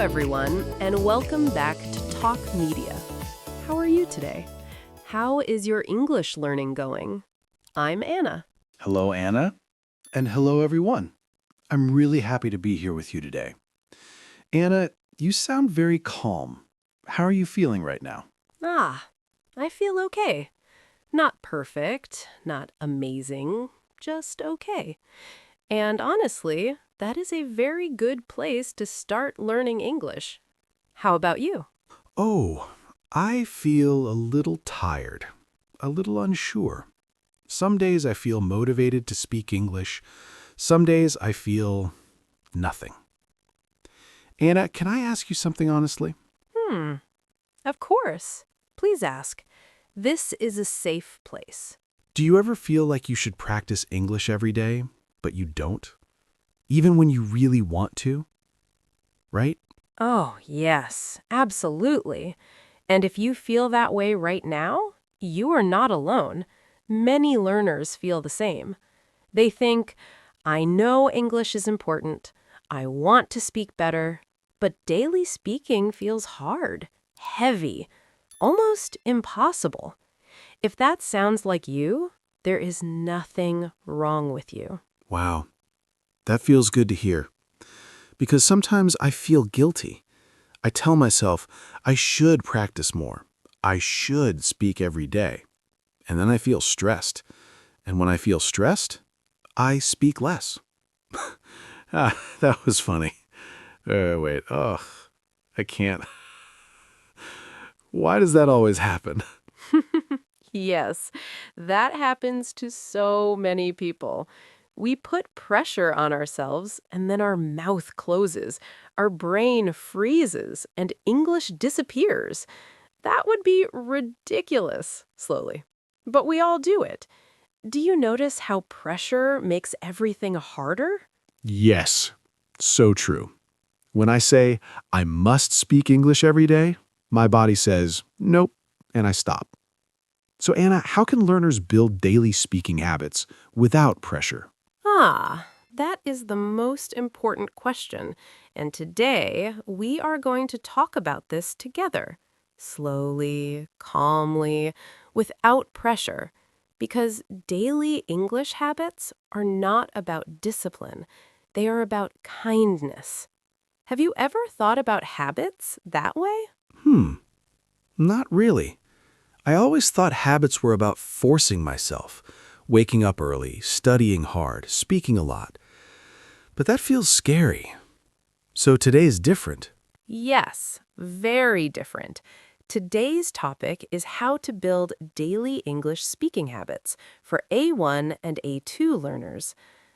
everyone, and welcome back to Talk Media. How are you today? How is your English learning going? I'm Anna. Hello, Anna. And hello, everyone. I'm really happy to be here with you today. Anna, you sound very calm. How are you feeling right now? I feel okay. Not perfect, not amazing, just okay. And honestly, that is a very good place to start learning English. How about you? Oh, I feel a little tired, a little unsure. Some days I feel motivated to speak English. Some days I feel nothing. Anna, can I ask you something honestly? Of course. Please ask. This is a safe place. Do you ever feel like you should practice English every day, but you don't? Even when you really want to? Right? Oh, yes, absolutely. And if you feel that way right now, you are not alone. Many learners feel the same. They think, I know English is important. I want to speak better. But daily speaking feels hard, heavy, almost impossible. If that sounds like you, there is nothing wrong with you. Wow, that feels good to hear. Because sometimes I feel guilty. I tell myself I should practice more. I should speak every day. And then I feel stressed. And when I feel stressed, I speak less. That was funny. Wait, I can't. Why does that always happen? Yes, that happens to so many people. We put pressure on ourselves, and then our mouth closes, our brain freezes, and English disappears. That would be ridiculous, slowly. But we all do it. Do you notice how pressure makes everything harder? Yes, so true. When I say I must speak English every day, my body says nope, and I stop. So, Anna, how can learners build daily speaking habits without pressure? That is the most important question. And today, we are going to talk about this together. Slowly, calmly, without pressure. Because daily English habits are not about discipline. They are about kindness. Have you ever thought about habits that way? Not really. I always thought habits were about forcing myself, waking up early, studying hard, speaking a lot. But that feels scary. So today's different. Yes, very different. Today's topic is how to build daily English speaking habits for A1 and A2 learners.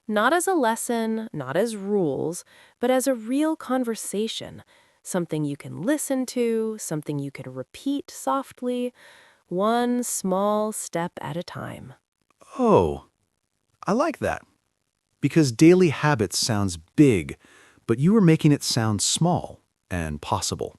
Not as a lesson, not as rules, but as a real conversation. Something you can listen to, something you can repeat softly, one small step at a time. Oh, I like that. Because daily habits sounds big, but you were making it sound small and possible.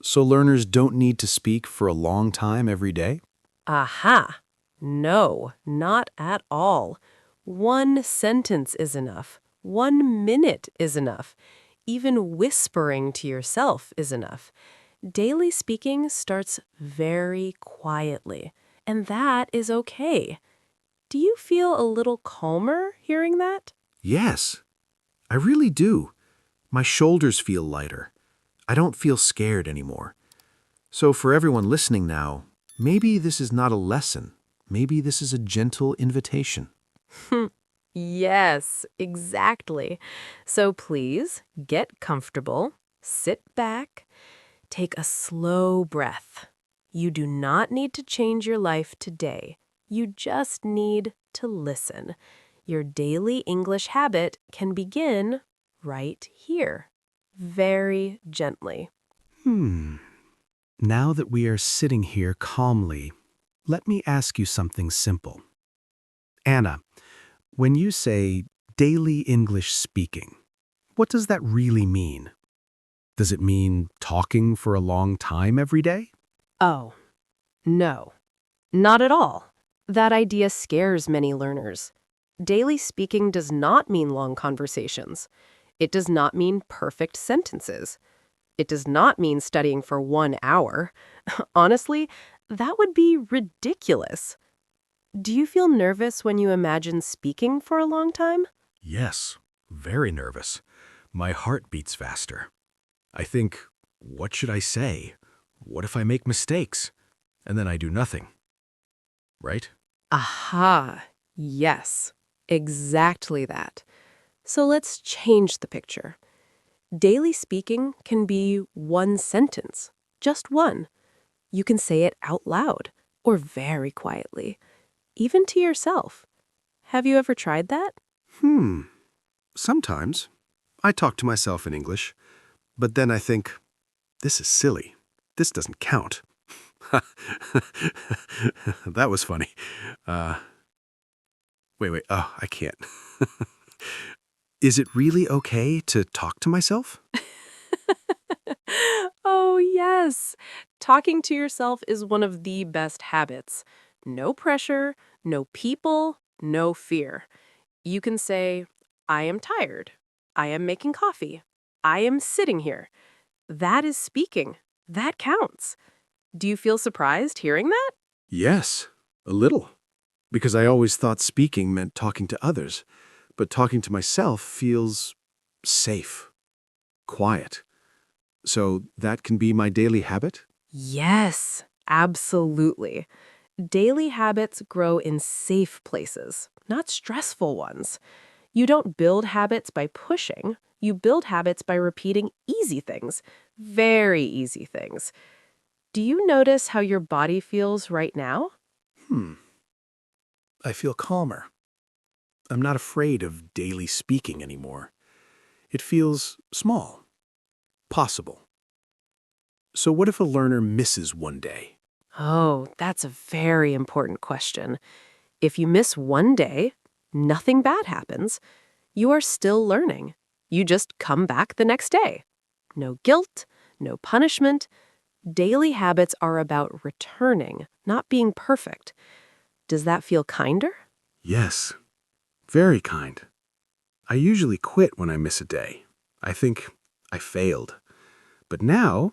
So learners don't need to speak for a long time every day? Aha! No, not at all. One sentence is enough. 1 minute is enough. Even whispering to yourself is enough. Daily speaking starts very quietly, and that is okay. Do you feel a little calmer hearing that? Yes, I really do. My shoulders feel lighter. I don't feel scared anymore. So for everyone listening now, maybe this is not a lesson. Maybe this is a gentle invitation. Yes, exactly. So please get comfortable, sit back, take a slow breath. You do not need to change your life today. You just need to listen. Your daily English habit can begin right here, very gently. Now that we are sitting here calmly, let me ask you something simple. Anna, when you say daily English speaking, what does that really mean? Does it mean talking for a long time every day? Oh, no, not at all. That idea scares many learners. Daily speaking does not mean long conversations. It does not mean perfect sentences. It does not mean studying for 1 hour. Honestly, that would be ridiculous. Do you feel nervous when you imagine speaking for a long time? Yes, very nervous. My heart beats faster. I think, what should I say? What if I make mistakes? And then I do nothing. Right? Aha, yes, exactly that. So let's change the picture. Daily speaking can be one sentence, just one. You can say it out loud or very quietly, even to yourself. Have you ever tried that? Sometimes. I talk to myself in English, but then I think, this is silly. This doesn't count. That was funny. Uh, wait. Oh, I can't. Is it really okay to talk to myself? Oh, yes. Talking to yourself is one of the best habits. No pressure, no people, no fear. You can say, I am tired. I am making coffee. I am sitting here. That is speaking. That counts. Do you feel surprised hearing that? Yes, a little. Because I always thought speaking meant talking to others, but talking to myself feels safe, quiet. So that can be my daily habit? Yes, absolutely. Daily habits grow in safe places, not stressful ones. You don't build habits by pushing. You build habits by repeating easy things, very easy things. Do you notice how your body feels right now? Hmm. I feel calmer. I'm not afraid of daily speaking anymore. It feels small, possible. So what if a learner misses one day? Oh, that's a very important question. If you miss one day, nothing bad happens. You are still learning. You just come back the next day. No guilt, no punishment. Daily habits are about returning, not being perfect. Does that feel kinder? Yes, very kind. I usually quit when I miss a day. I think I failed. But now,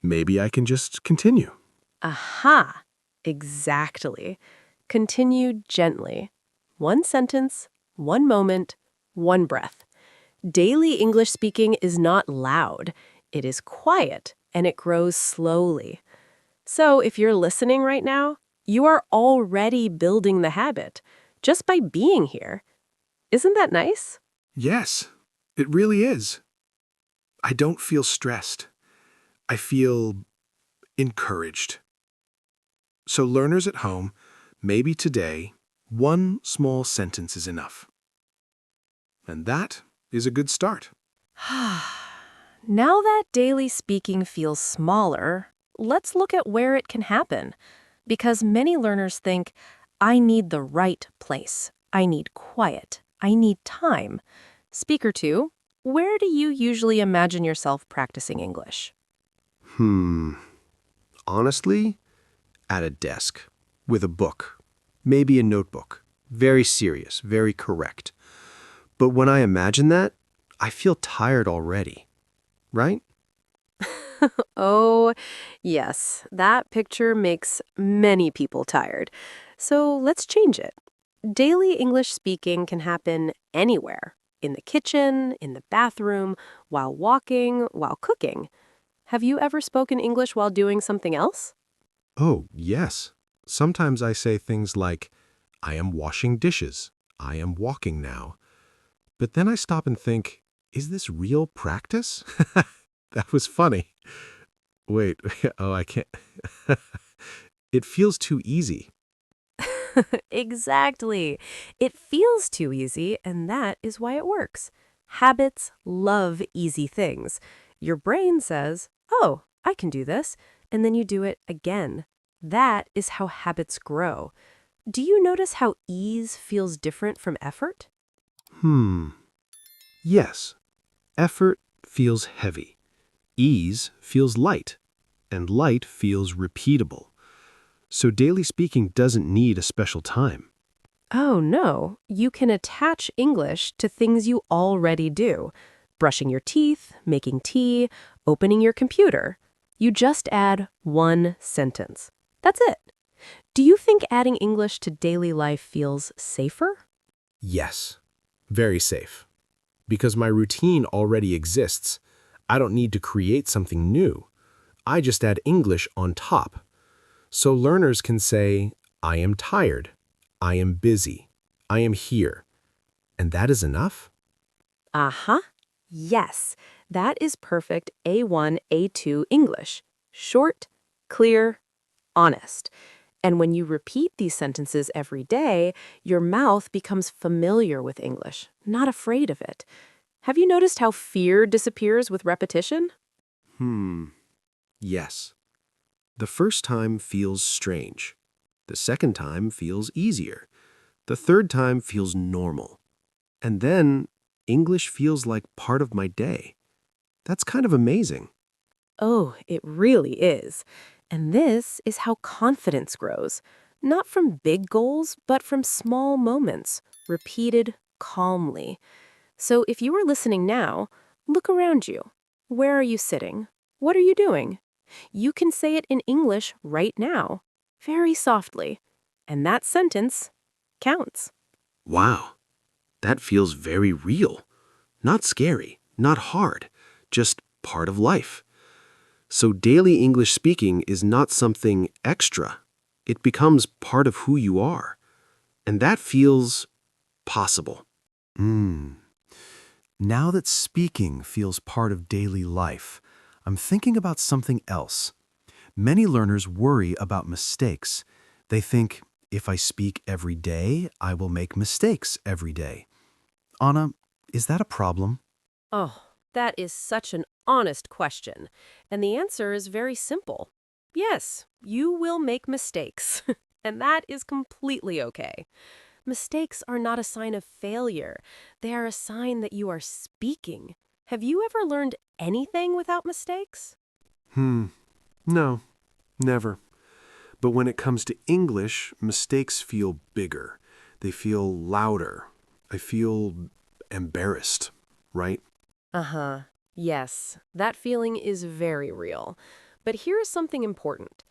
maybe I can just continue. Aha! Exactly. Continue gently. One sentence, one moment, one breath. Daily English speaking is not loud. It is quiet, and it grows slowly. So if you're listening right now, you are already building the habit just by being here. Isn't that nice? Yes, it really is. I don't feel stressed. I feel encouraged. So, learners at home, maybe today, one small sentence is enough. And that is a good start. Now that daily speaking feels smaller, let's look at where it can happen. Because many learners think, I need the right place. I need quiet. I need time. Speaker 2, where do you usually imagine yourself practicing English? Hmm. Honestly, at a desk, with a book, maybe a notebook. Very serious, very correct. But when I imagine that, I feel tired already, right? Oh, yes, that picture makes many people tired. So let's change it. Daily English speaking can happen anywhere in the kitchen, in the bathroom, while walking, while cooking. Have you ever spoken English while doing something else? Oh, yes. Sometimes I say things like, I am washing dishes. I am walking now. But then I stop and think, is this real practice? That was funny. Wait, oh, I can't. It feels too easy. Exactly. It feels too easy, and that is why it works. Habits love easy things. Your brain says, oh, I can do this, and then you do it again. That is how habits grow. Do you notice how ease feels different from effort? Hmm. Yes, effort feels heavy. Ease feels light. And light feels repeatable. So daily speaking doesn't need a special time. Oh, no. You can attach English to things you already do. brushing your teeth, making tea, opening your computer. You just add one sentence. That's it. Do you think adding English to daily life feels safer? Yes, very safe. Because my routine already exists. I don't need to create something new. I just add English on top. So learners can say, I am tired, I am busy, I am here. And that is enough? Uh-huh. Yes, that is perfect A1, A2 English. Short, clear, honest. And when you repeat these sentences every day, your mouth becomes familiar with English, not afraid of it. Have you noticed how fear disappears with repetition? Yes. The first time feels strange. The second time feels easier. The third time feels normal. And then English feels like part of my day. That's kind of amazing. Oh, it really is. And this is how confidence grows. Not from big goals, but from small moments, repeated calmly. So if you are listening now, look around you. Where are you sitting? What are you doing? You can say it in English right now, very softly. And that sentence counts. Wow, that feels very real. Not scary, not hard, just part of life. So daily English speaking is not something extra. It becomes part of who you are. And that feels possible. Now that speaking feels part of daily life, I'm thinking about something else. Many learners worry about mistakes. They think, if I speak every day, I will make mistakes every day. Anna, is that a problem? Oh, that is such an honest question. And the answer is very simple. Yes, you will make mistakes. And that is completely okay. Mistakes are not a sign of failure. They are a sign that you are speaking. Have you ever learned anything without mistakes? No, never. But when it comes to English, mistakes feel bigger. They feel louder. I feel embarrassed, right? Uh-huh. Yes, that feeling is very real. But here is something important.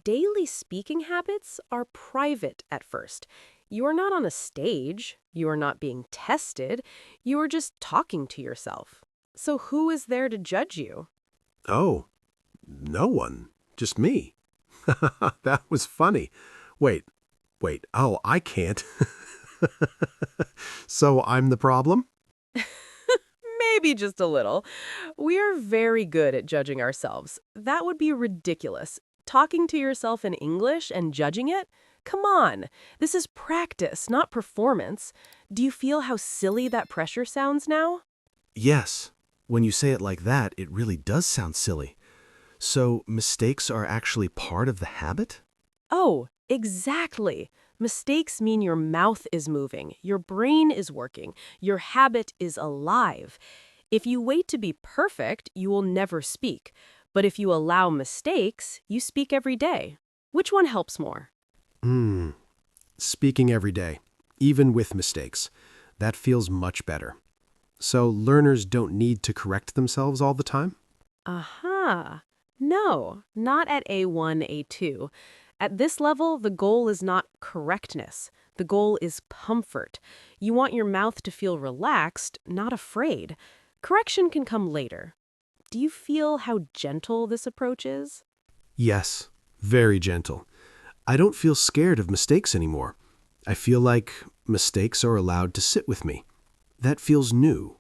Daily speaking habits are private at first. You are not on a stage. You are not being tested. You are just talking to yourself. So who is there to judge you? Oh, no one. Just me. That was funny. Wait, wait. Oh, I can't. So I'm the problem? Maybe just a little. We are very good at judging ourselves. That would be ridiculous. Talking to yourself in English and judging it? Come on. This is practice, not performance. Do you feel how silly that pressure sounds now? Yes. When you say it like that, it really does sound silly. So mistakes are actually part of the habit? Oh, exactly. Mistakes mean your mouth is moving, your brain is working, your habit is alive. If you wait to be perfect, you will never speak. But if you allow mistakes, you speak every day. Which one helps more? Speaking every day, even with mistakes. That feels much better. So learners don't need to correct themselves all the time? Aha. No, not at A1, A2. At this level, the goal is not correctness. The goal is comfort. You want your mouth to feel relaxed, not afraid. Correction can come later. Do you feel how gentle this approach is? Yes, very gentle. I don't feel scared of mistakes anymore. I feel like mistakes are allowed to sit with me. That feels new.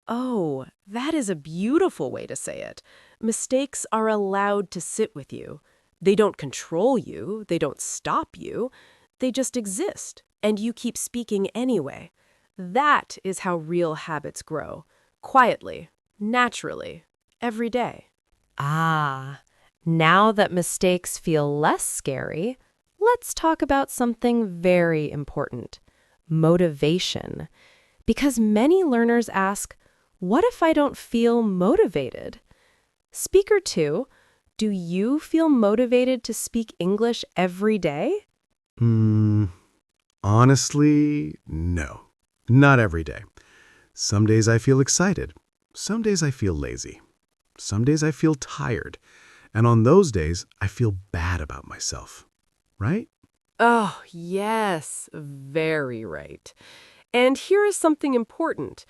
Oh, that is a beautiful way to say it. Mistakes are allowed to sit with you. They don't control you, they don't stop you, they just exist, and you keep speaking anyway. That is how real habits grow. Quietly, naturally, every day. Ah, now that mistakes feel less scary, let's talk about something very important: motivation. Because many learners ask, what if I don't feel motivated? Speaker 2, do you feel motivated to speak English every day? Hmm, honestly, no. Not every day. Some days I feel excited. Some days I feel lazy. Some days I feel tired. And on those days, I feel bad about myself. Right? Oh, yes, very right. And here is something important.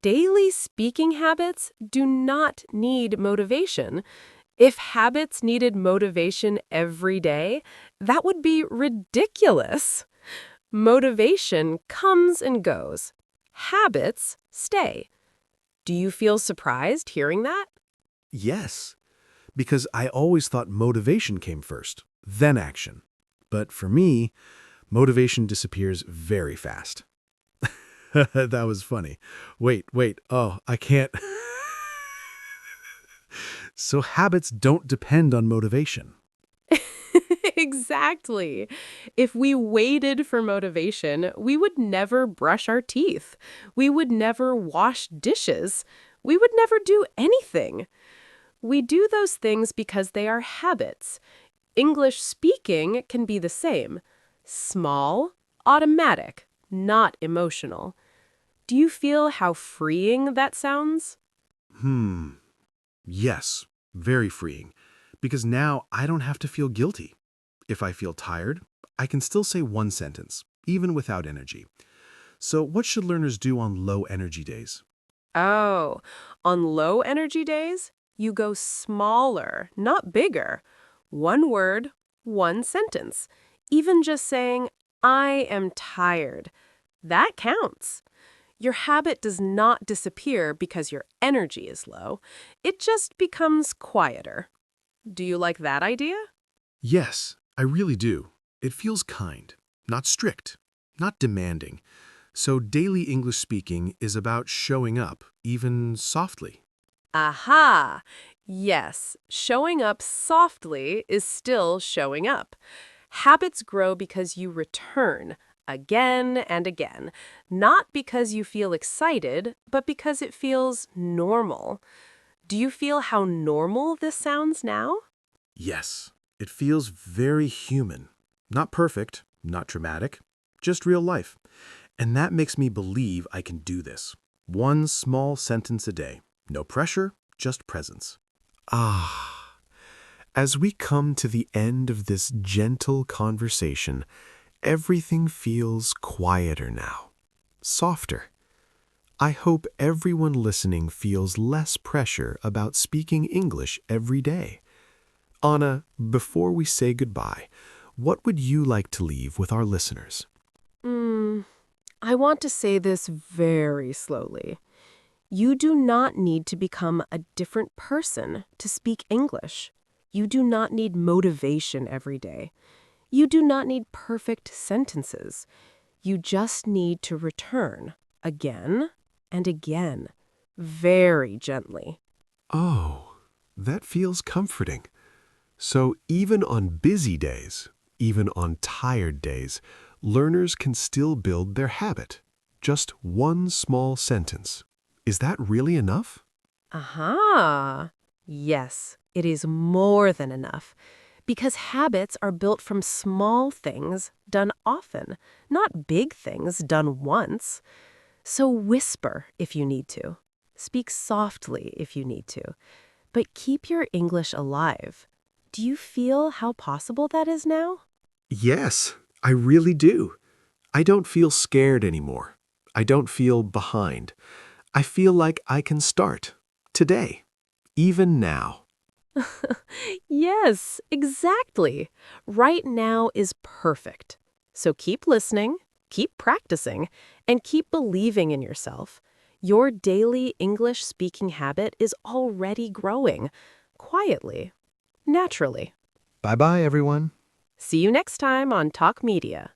Daily speaking habits do not need motivation. If habits needed motivation every day, that would be ridiculous. Motivation comes and goes. Habits stay. Do you feel surprised hearing that? Yes. Because I always thought motivation came first, then action. But for me, motivation disappears very fast. That was funny. Wait. Oh, I can't. So habits don't depend on motivation. Exactly. If we waited for motivation, we would never brush our teeth. We would never wash dishes. We would never do anything. We do those things because they are habits. English speaking can be the same. Small, automatic, not emotional. Do you feel how freeing that sounds? Hmm. Yes, very freeing. Because now I don't have to feel guilty. If I feel tired, I can still say one sentence, even without energy. So what should learners do on low energy days? Oh, on low energy days, you go smaller, not bigger. One word, one sentence. Even just saying, I am tired. That counts. Your habit does not disappear because your energy is low. It just becomes quieter. Do you like that idea? Yes, I really do. It feels kind, not strict, not demanding. So daily English speaking is about showing up, even softly. Aha! Yes, showing up softly is still showing up. Habits grow because you return again and again, not because you feel excited, but because it feels normal. Do you feel how normal this sounds now? Yes, it feels very human. Not perfect, not dramatic, just real life. And that makes me believe I can do this. One small sentence a day. No pressure, just presence. Ah, as we come to the end of this gentle conversation, everything feels quieter now, softer. I hope everyone listening feels less pressure about speaking English every day. Anna, before we say goodbye, what would you like to leave with our listeners? Mm, I want to say this very slowly. You do not need to become a different person to speak English. You do not need motivation every day. You do not need perfect sentences. You just need to return again and again, very gently. Oh, that feels comforting. So even on busy days, even on tired days, learners can still build their habit. Just one small sentence. Is that really enough? Aha! Yes, it is more than enough. Because habits are built from small things done often, not big things done once. So whisper if you need to. Speak softly if you need to. But keep your English alive. Do you feel how possible that is now? Yes, I really do. I don't feel scared anymore. I don't feel behind. I feel like I can start today, even now. Yes, exactly. Right now is perfect. So keep listening, keep practicing, and keep believing in yourself. Your daily English speaking habit is already growing, quietly, naturally. Bye bye, everyone. See you next time on Talk Media.